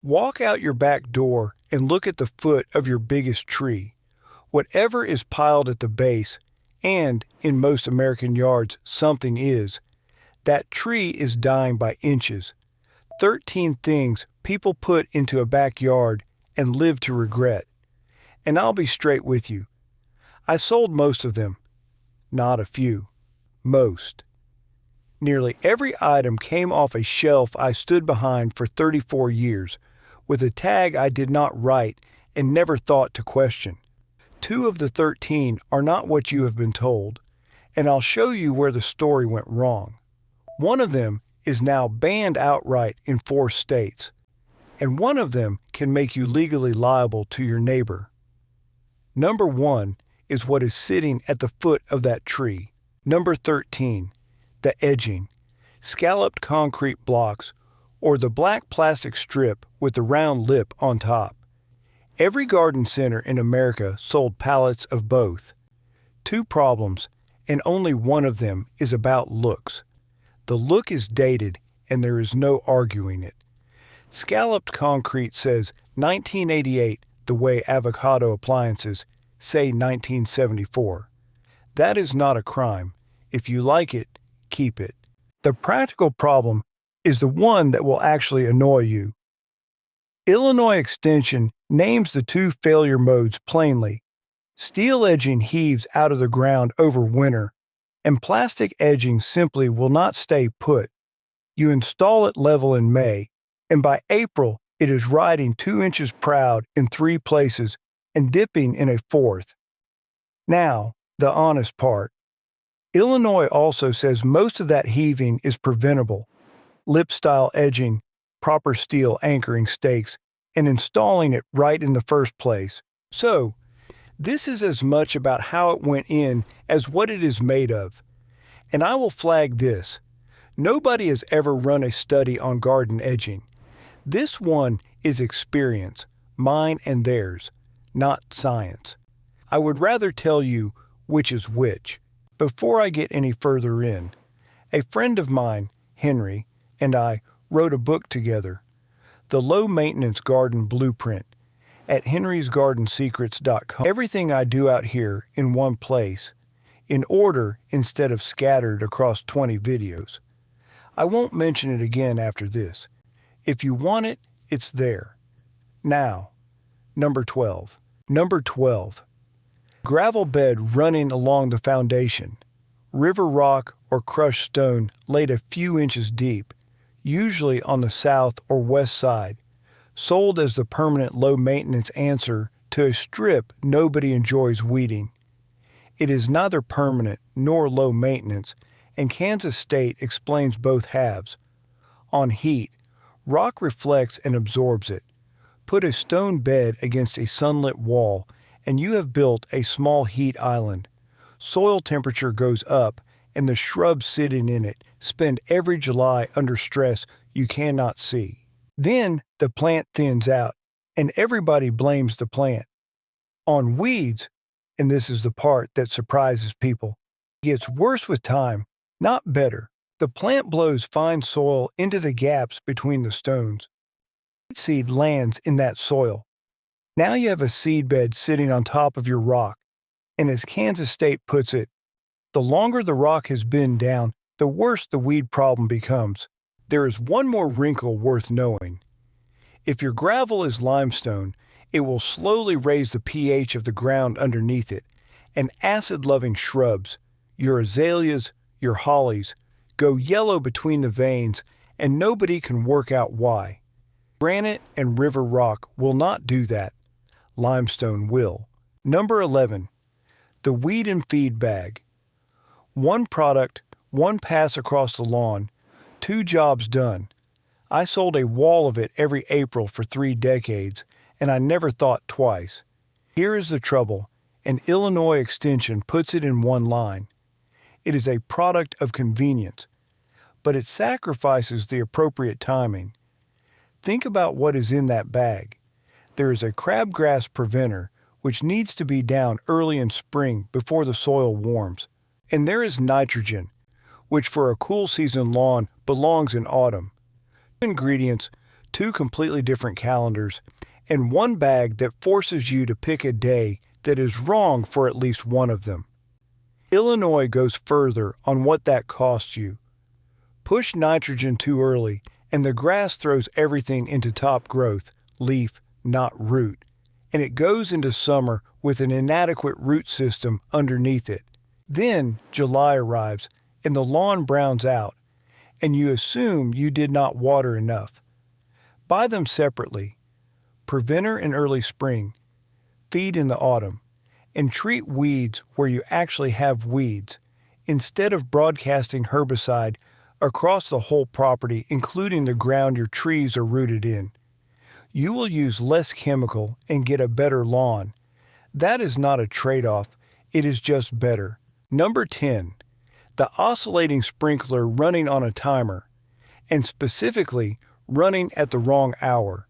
Walk out your back door and look at the foot of your biggest tree. Whatever is piled at the base, and in most American yards something is, that tree is dying by inches. 13 things people put into a backyard and live to regret. And I'll be straight with you. I sold most of them. Not a few. Most. Nearly every item came off a shelf I stood behind for 34 years, with a tag I did not write and never thought to question. 2 of the 13 are not what you have been told, and I'll show you where the story went wrong. One of them is now banned outright in 4 states, and one of them can make you legally liable to your neighbor. Number 1 is what is sitting at the foot of that tree. Number 13, the edging, scalloped concrete blocks, or the black plastic strip with the round lip on top. Every garden center in America sold pallets of both. 2 problems, and only one of them is about looks. The look is dated, and there is no arguing it. Scalloped concrete says 1988 the way avocado appliances say 1974. That is not a crime. If you like it, keep it. The practical problem is the one that will actually annoy you. Illinois Extension names the 2 failure modes plainly. Steel edging heaves out of the ground over winter, and plastic edging simply will not stay put. You install it level in May, and by April it is riding 2 inches proud in 3 places and dipping in a 4th. Now, the honest part. Illinois also says most of that heaving is preventable. Lip-style edging, proper steel anchoring stakes, and installing it right in the first place. So, this is as much about how it went in as what it is made of. And I will flag this. Nobody has ever run a study on garden edging. This one is experience, mine and theirs, not science. I would rather tell you which is which. Before I get any further in, a friend of mine, Henry, and I wrote a book together, The Low Maintenance Garden Blueprint, at henrysgardensecrets.com. Everything I do out here in one place, in order instead of scattered across 20 videos. I won't mention it again after this. If you want it, it's there. Now, number 12. Number 12. Gravel bed running along the foundation. River rock or crushed stone laid a few inches deep, usually on the south or west side, sold as the permanent low-maintenance answer to a strip nobody enjoys weeding. It is neither permanent nor low maintenance, and Kansas State explains both halves. On heat, rock reflects and absorbs it. Put a stone bed against a sunlit wall, and you have built a small heat island. Soil temperature goes up, and the shrubs sitting in it spend every July under stress you cannot see. Then the plant thins out, and everybody blames the plant. On weeds, and this is the part that surprises people, it gets worse with time, not better. The plant blows fine soil into the gaps between the stones. Seed lands in that soil. Now you have a seedbed sitting on top of your rock, and as Kansas State puts it, the longer the rock has been down, the worse the weed problem becomes. There is one more wrinkle worth knowing. If your gravel is limestone, it will slowly raise the pH of the ground underneath it, and acid-loving shrubs, your azaleas, your hollies, go yellow between the veins, and nobody can work out why. Granite and river rock will not do that. Limestone will. Number 11. The weed and feed bag. One product, one pass across the lawn, 2 jobs done. I sold a wall of it every April for 3 decades, and I never thought twice. Here is the trouble, and Illinois Extension puts it in one line. It is a product of convenience, but it sacrifices the appropriate timing. Think about what is in that bag. There is a crabgrass preventer, which needs to be down early in spring before the soil warms. And there is nitrogen, which for a cool season lawn belongs in autumn. 2 ingredients 2 completely different calendars, and 1 bag that forces you to pick a day that is wrong for at least one of them. Illinois goes further on what that costs you. Push nitrogen too early, and the grass throws everything into top growth, leaf, not root, and it goes into summer with an inadequate root system underneath it. Then July arrives, and the lawn browns out, and you assume you did not water enough. Buy them separately. Preventer in early spring, feed in the autumn, and treat weeds where you actually have weeds, instead of broadcasting herbicide across the whole property, including the ground your trees are rooted in. You will use less chemical and get a better lawn. That is not a trade-off, it is just better. Number 10. The oscillating sprinkler running on a timer, and specifically running at the wrong hour.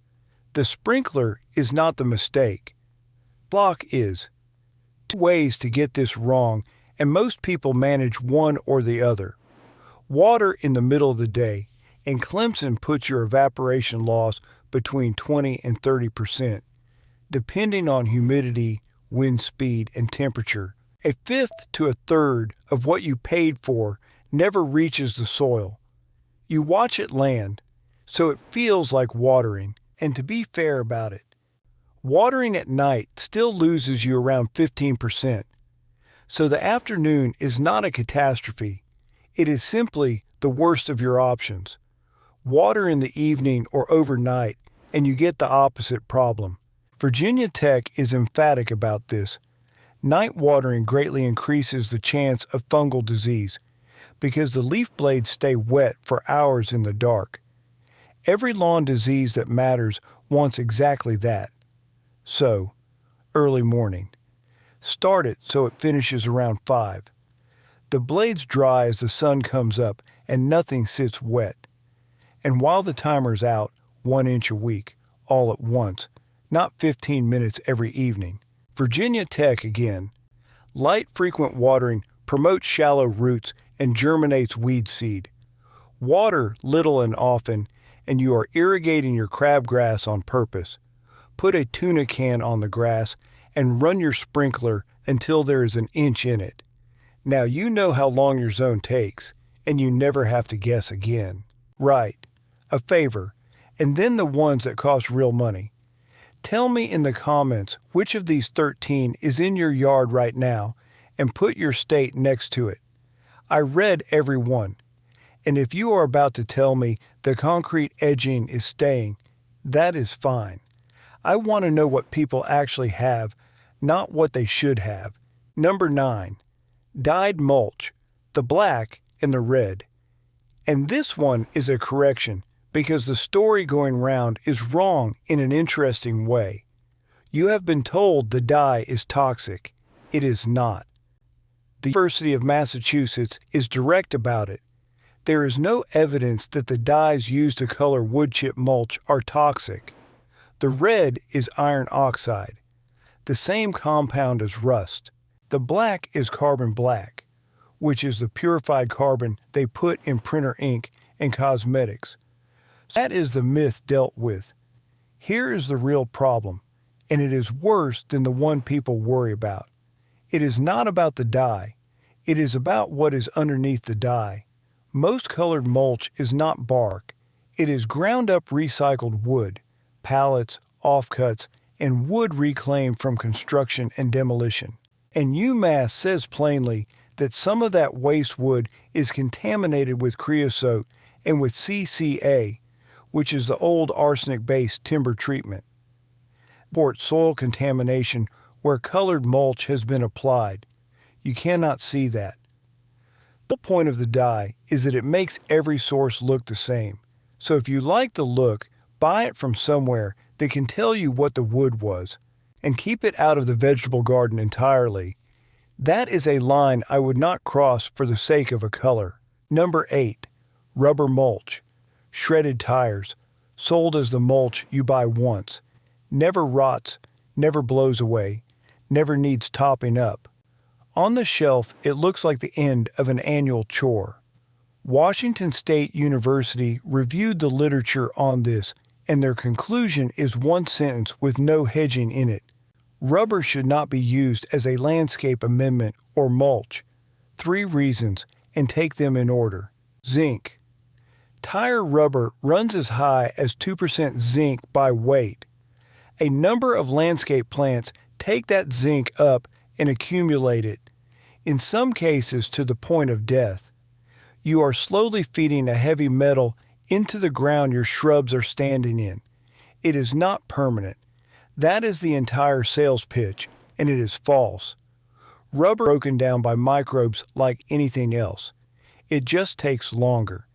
The sprinkler is not the mistake. Clock is. 2 ways to get this wrong, and most people manage one or the other. Water in the middle of the day, and Clemson puts your evaporation loss between 20 and 30%, depending on humidity, wind speed, and temperature. A fifth to a third of what you paid for never reaches the soil. You watch it land, so it feels like watering, and to be fair about it, watering at night still loses you around 15%. So the afternoon is not a catastrophe. It is simply the worst of your options. Water in the evening or overnight, and you get the opposite problem. Virginia Tech is emphatic about this. Night watering greatly increases the chance of fungal disease because the leaf blades stay wet for hours in the dark. Every lawn disease that matters wants exactly that. So, early morning. Start it so it finishes around 5. The blades dry as the sun comes up and nothing sits wet. And while the timer's out, 1 inch a week, all at once, not 15 minutes every evening. Virginia Tech again. Light frequent watering promotes shallow roots and germinates weed seed. Water little and often, and you are irrigating your crabgrass on purpose. Put a tuna can on the grass and run your sprinkler until there is an inch in it. Now you know how long your zone takes, and you never have to guess again. Right, a favor, and then the ones that cost real money. Tell me in the comments which of these 13 is in your yard right now and put your state next to it. I read every one. And if you are about to tell me the concrete edging is staying, that is fine. I want to know what people actually have, not what they should have. Number 9. Dyed mulch, the black and the red. And this one is a correction because the story going round is wrong in an interesting way. You have been told the dye is toxic. It is not. The University of Massachusetts is direct about it. There is no evidence that the dyes used to color wood chip mulch are toxic. The red is iron oxide, the same compound as rust. The black is carbon black, which is the purified carbon they put in printer ink and cosmetics. That is the myth dealt with. Here is the real problem, and it is worse than the one people worry about. It is not about the dye. It is about what is underneath the dye. Most colored mulch is not bark. It is ground up recycled wood, pallets, offcuts, and wood reclaimed from construction and demolition. And UMass says plainly that some of that waste wood is contaminated with creosote and with CCA, which is the old arsenic-based timber treatment. Report soil contamination where colored mulch has been applied. You cannot see that. The point of the dye is that it makes every source look the same. So if you like the look, buy it from somewhere that can tell you what the wood was, and keep it out of the vegetable garden entirely. That is a line I would not cross for the sake of a color. Number 8. Rubber mulch. Shredded tires, sold as the mulch you buy once. Never rots, never blows away, never needs topping up. On the shelf, it looks like the end of an annual chore. Washington State University reviewed the literature on this and their conclusion is one sentence with no hedging in it. Rubber should not be used as a landscape amendment or mulch. 3 reasons, and take them in order. Zinc. Tire rubber runs as high as 2% zinc by weight. A number of landscape plants take that zinc up and accumulate it, in some cases to the point of death. You are slowly feeding a heavy metal into the ground your shrubs are standing in. It is not permanent. That is the entire sales pitch, and it is false. Rubber is broken down by microbes like anything else. It just takes longer.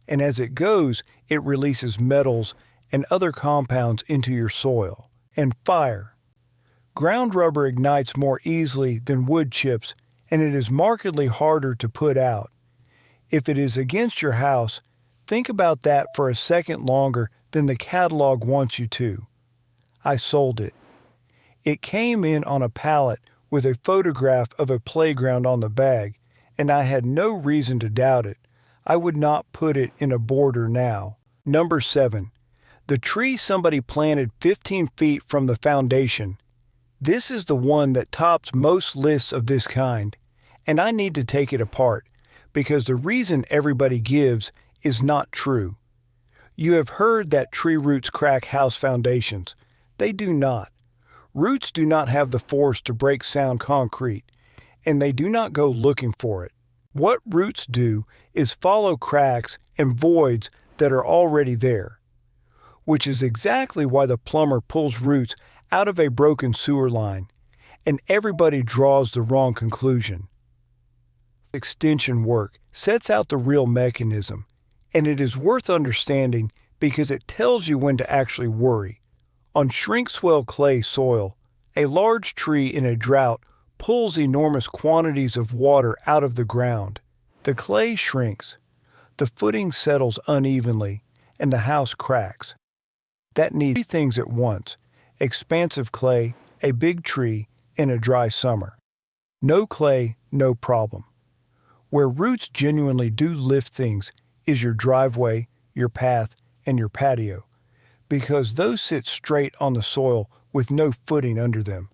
And as it goes, it releases metals and other compounds into your soil. And fire. Ground rubber ignites more easily than wood chips, and it is markedly harder to put out. If it is against your house, think about that for a second longer than the catalog wants you to. I sold it. It came in on a pallet with a photograph of a playground on the bag, and I had no reason to doubt it. I would not put it in a border now. Number 7. The tree somebody planted 15 feet from the foundation. This is the one that tops most lists of this kind, and I need to take it apart, because the reason everybody gives is not true. You have heard that tree roots crack house foundations. They do not. Roots do not have the force to break sound concrete, and they do not go looking for it. What roots do is follow cracks and voids that are already there, which is exactly why the plumber pulls roots out of a broken sewer line, and everybody draws the wrong conclusion. Extension work sets out the real mechanism, and it is worth understanding because it tells you when to actually worry. On shrink-swell clay soil, a large tree in a drought pulls enormous quantities of water out of the ground. The clay shrinks, the footing settles unevenly, and the house cracks. That needs 3 things at once: expansive clay, a big tree, and a dry summer. No clay, no problem. Where roots genuinely do lift things is your driveway, your path, and your patio, because those sit straight on the soil with no footing under them.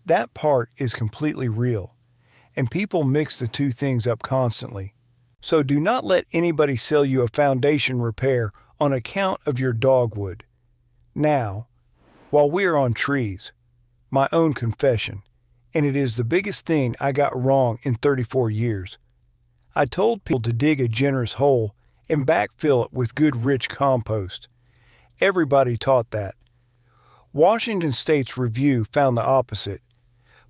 That part is completely real, and people mix the 2 things up constantly. So do not let anybody sell you a foundation repair on account of your dogwood. Now, while we are on trees, my own confession, and it is the biggest thing I got wrong in 34 years. I told people to dig a generous hole and backfill it with good rich compost. Everybody taught that. Washington State's review found the opposite.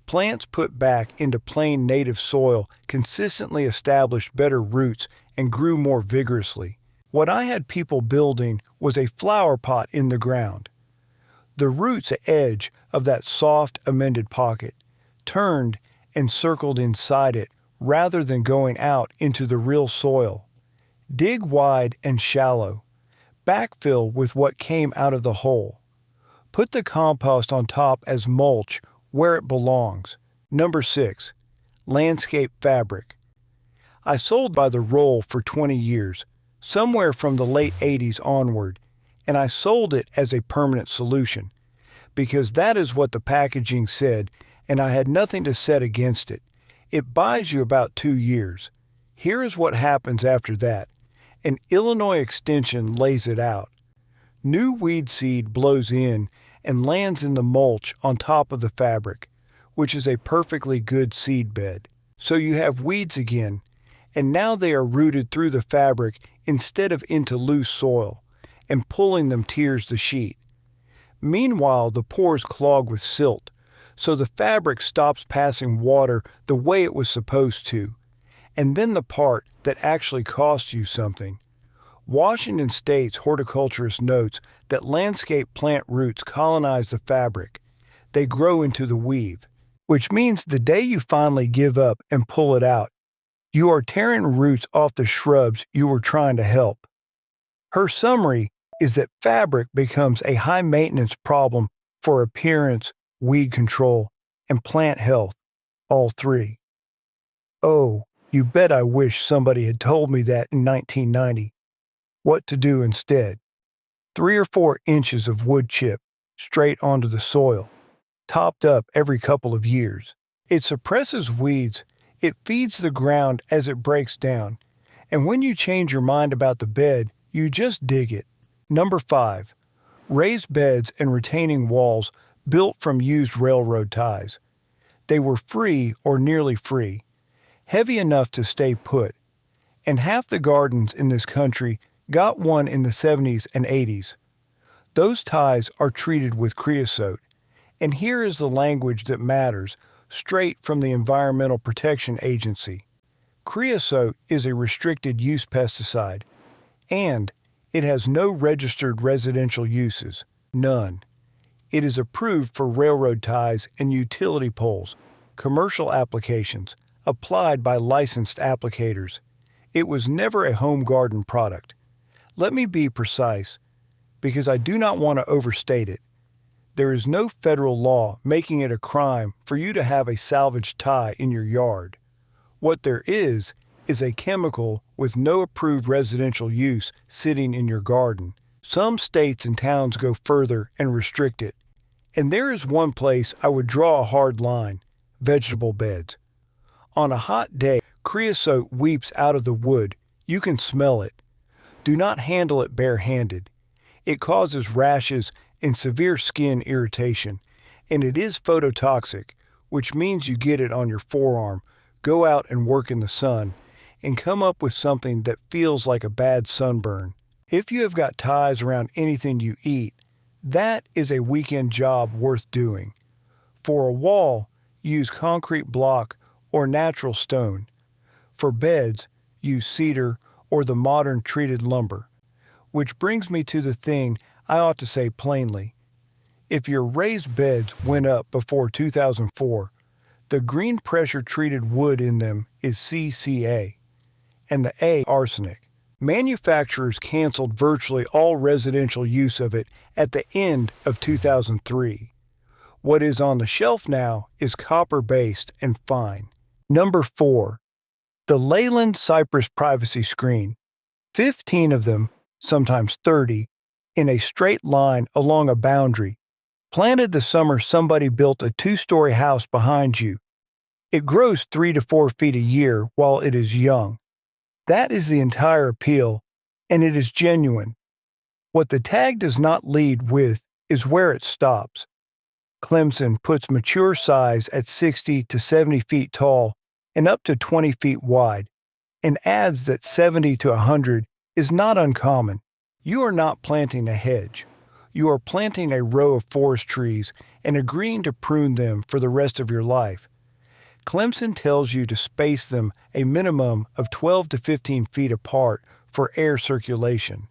Plants put back into plain native soil consistently established better roots and grew more vigorously. What I had people building was a flower pot in the ground. The roots edge of that soft, amended pocket turned and circled inside it rather than going out into the real soil. Dig wide and shallow. Backfill with what came out of the hole. Put the compost on top as mulch where it belongs. Number 6. Landscape fabric. I sold by the roll for 20 years, somewhere from the late 80s onward, and I sold it as a permanent solution, because that is what the packaging said, and I had nothing to set against it. It buys you about 2 years. Here is what happens after that. An Illinois extension lays it out. New weed seed blows in and lands in the mulch on top of the fabric, which is a perfectly good seed bed. So you have weeds again, and now they are rooted through the fabric instead of into loose soil, and pulling them tears the sheet. Meanwhile, the pores clog with silt, so the fabric stops passing water the way it was supposed to. And then the part that actually costs you something. Washington State's horticulturist notes that landscape plant roots colonize the fabric. They grow into the weave, which means the day you finally give up and pull it out, you are tearing roots off the shrubs you were trying to help. Her summary is that fabric becomes a high-maintenance problem for appearance, weed control, and plant health, all 3. Oh, you bet I wish somebody had told me that in 1990. What to do instead. 3 or 4 inches of wood chip straight onto the soil, topped up every couple of years. It suppresses weeds, it feeds the ground as it breaks down, and when you change your mind about the bed, you just dig it. Number 5. Raised beds and retaining walls built from used railroad ties. They were free or nearly free, heavy enough to stay put, and half the gardens in this country got one in the 70s and 80s. Those ties are treated with creosote, and here is the language that matters, straight from the Environmental Protection Agency. Creosote is a restricted use pesticide, and it has no registered residential uses, none. It is approved for railroad ties and utility poles, commercial applications, applied by licensed applicators. It was never a home garden product. Let me be precise, because I do not want to overstate it. There is no federal law making it a crime for you to have a salvaged tie in your yard. What there is a chemical with no approved residential use sitting in your garden. Some states and towns go further and restrict it. And there is one place I would draw a hard line: vegetable beds. On a hot day, creosote weeps out of the wood. You can smell it. Do not handle it barehanded. It causes rashes and severe skin irritation, and it is phototoxic, which means you get it on your forearm, go out and work in the sun, and come up with something that feels like a bad sunburn. If you have got ties around anything you eat, that is a weekend job worth doing. For a wall, use concrete block or natural stone. For beds, use cedar or the modern treated lumber. Which brings me to the thing I ought to say plainly. If your raised beds went up before 2004, the green pressure treated wood in them is CCA, and the A arsenic. Manufacturers canceled virtually all residential use of it at the end of 2003. What is on the shelf now is copper-based and fine. Number 4. The Leyland Cypress Privacy Screen. 15 of them, sometimes 30, in a straight line along a boundary, planted the summer somebody built a 2-story house behind you. It grows 3 to 4 feet a year while it is young. That is the entire appeal, and it is genuine. What the tag does not lead with is where it stops. Clemson puts mature size at 60 to 70 feet tall and up to 20 feet wide, and adds that 70 to 100 is not uncommon. You are not planting a hedge. You are planting a row of forest trees and agreeing to prune them for the rest of your life. Clemson tells you to space them a minimum of 12 to 15 feet apart for air circulation.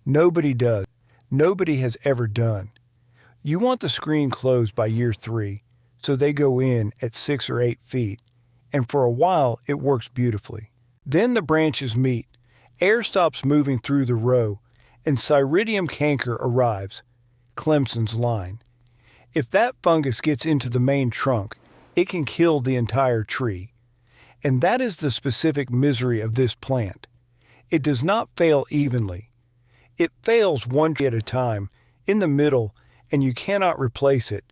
Nobody does. Nobody has ever done. You want the screen closed by year 3, so they go in at 6 or 8 feet, and for a while it works beautifully. Then the branches meet, air stops moving through the row, and Ceridium canker arrives, Clemson's line. If that fungus gets into the main trunk, it can kill the entire tree. And that is the specific misery of this plant. It does not fail evenly. It fails one tree at a time, in the middle, and you cannot replace it.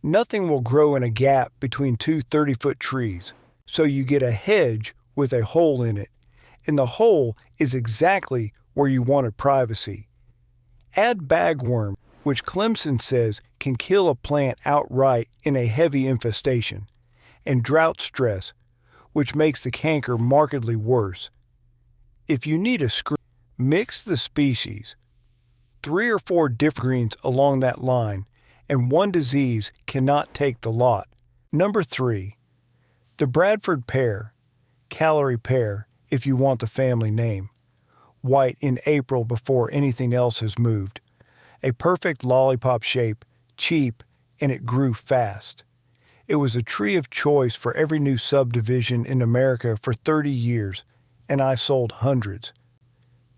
Nothing will grow in a gap between 2 30-foot trees, so you get a hedge with a hole in it, and the hole is exactly where you wanted privacy. Add bagworm, which Clemson says can kill a plant outright in a heavy infestation, and drought stress, which makes the canker markedly worse. If you need a screen, mix the species. 3 or 4 different greens along that line, and one disease cannot take the lot. Number 3. The Bradford pear, calorie pear if you want the family name. White in April before anything else has moved. A perfect lollipop shape, cheap, and it grew fast. It was a tree of choice for every new subdivision in America for 30 years, and I sold hundreds.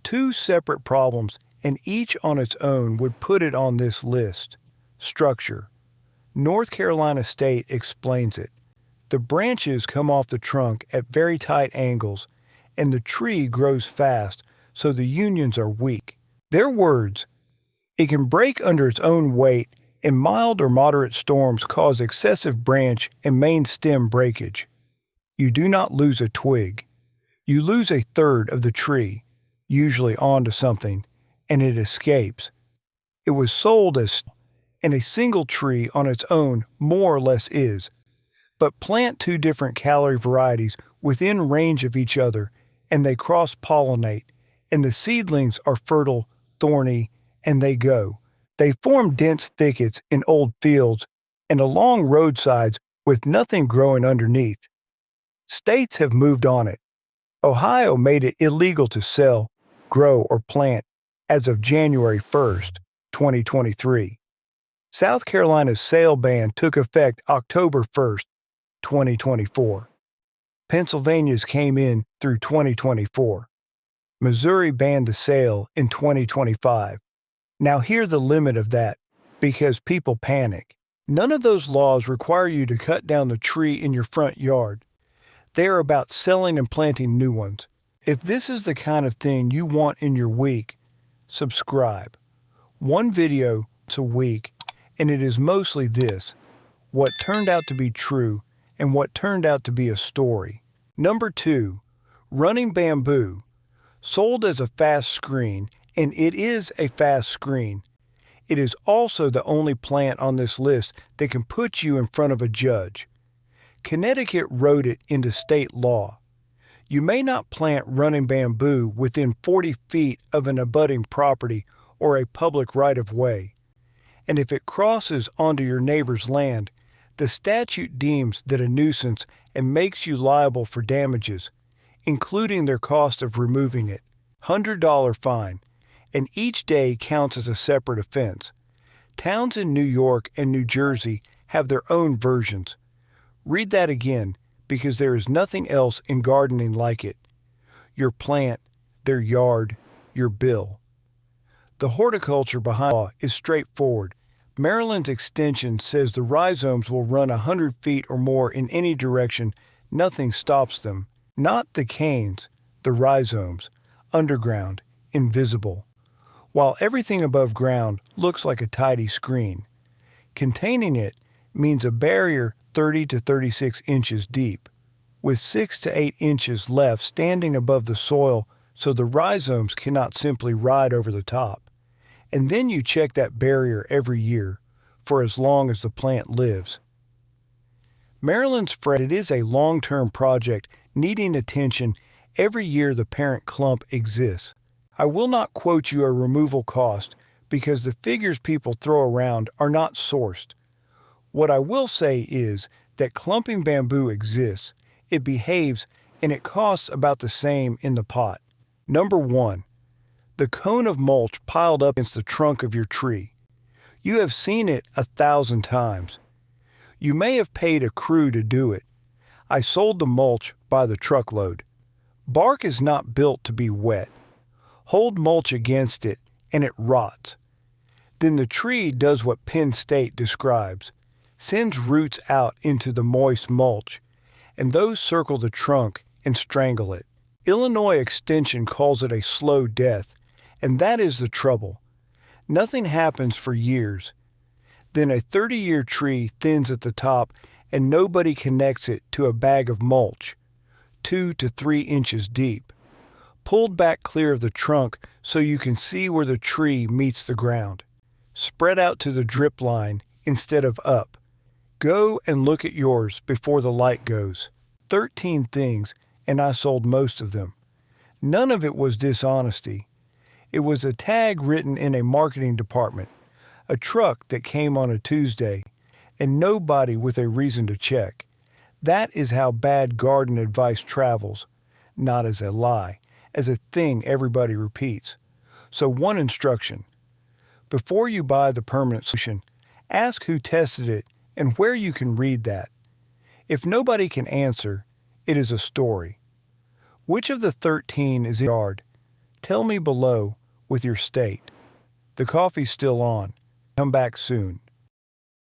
2 separate problems, and each on its own would put it on this list. Structure. North Carolina State explains it. The branches come off the trunk at very tight angles, and the tree grows fast, so the unions are weak. Their words, It can break under its own weight, and mild or moderate storms cause excessive branch and main stem breakage. You do not lose a twig. You lose a third of the tree, usually onto something, and it escapes. It was sold as, and a single tree on its own more or less is. But plant two different calorie varieties within range of each other, and they cross-pollinate, and the seedlings are fertile, thorny, and they go. They form dense thickets in old fields and along roadsides with nothing growing underneath. States have moved on it. Ohio made it illegal to sell, grow, or plant as of January 1st, 2023. South Carolina's sale ban took effect October 1st, 2024. Pennsylvania's came in through 2024. Missouri banned the sale in 2025. Now hear the limit of that, because people panic. None of those laws require you to cut down the tree in your front yard. They are about selling and planting new ones. If this is the kind of thing you want in your week, subscribe. One video a week, and it is mostly this: what turned out to be true and what turned out to be a story. Number 2, running bamboo. Sold as a fast screen, and it is a fast screen. It is also the only plant on this list that can put you in front of a judge. Connecticut wrote it into state law. You may not plant running bamboo within 40 feet of an abutting property or a public right-of-way. And if it crosses onto your neighbor's land, the statute deems that a nuisance and makes you liable for damages, including their cost of removing it. $100 fine, and each day counts as a separate offense. Towns in New York and New Jersey have their own versions. Read that again, because there is nothing else in gardening like it. Your plant, their yard, your bill. The horticulture behind the law is straightforward. Maryland's extension says the rhizomes will run 100 feet or more in any direction. Nothing stops them. Not the canes, the rhizomes, underground, invisible, while everything above ground looks like a tidy screen. Containing it means a barrier 30 to 36 inches deep, with 6 to 8 inches left standing above the soil so the rhizomes cannot simply ride over the top. And then you check that barrier every year, for as long as the plant lives. Maryland's it is a long-term project needing attention every year the parent clump exists. I will not quote you a removal cost because the figures people throw around are not sourced. What I will say is that clumping bamboo exists, it behaves, and it costs about the same in the pot. Number 1. The cone of mulch piled up against the trunk of your tree. You have seen it 1,000 times. You may have paid a crew to do it. I sold the mulch by the truckload. Bark is not built to be wet. Hold mulch against it, and it rots. Then the tree does what Penn State describes, sends roots out into the moist mulch, and those circle the trunk and strangle it. Illinois Extension calls it a slow death, and that is the trouble. Nothing happens for years. Then a 30-year tree thins at the top, and nobody connects it to a bag of mulch, 2 to 3 inches deep, pulled back clear of the trunk so you can see where the tree meets the ground, spread out to the drip line instead of up. Go and look at yours before the light goes. 13 things, and I sold most of them. None of it was dishonesty. It was a tag written in a marketing department, a truck that came on a Tuesday, and nobody with a reason to check. That is how bad garden advice travels, not as a lie, as a thing everybody repeats. So one instruction: before you buy the permanent solution, ask who tested it and where you can read that. If nobody can answer, it is a story. Which of the 13 is in your yard? Tell me below with your state. The coffee's still on. Come back soon.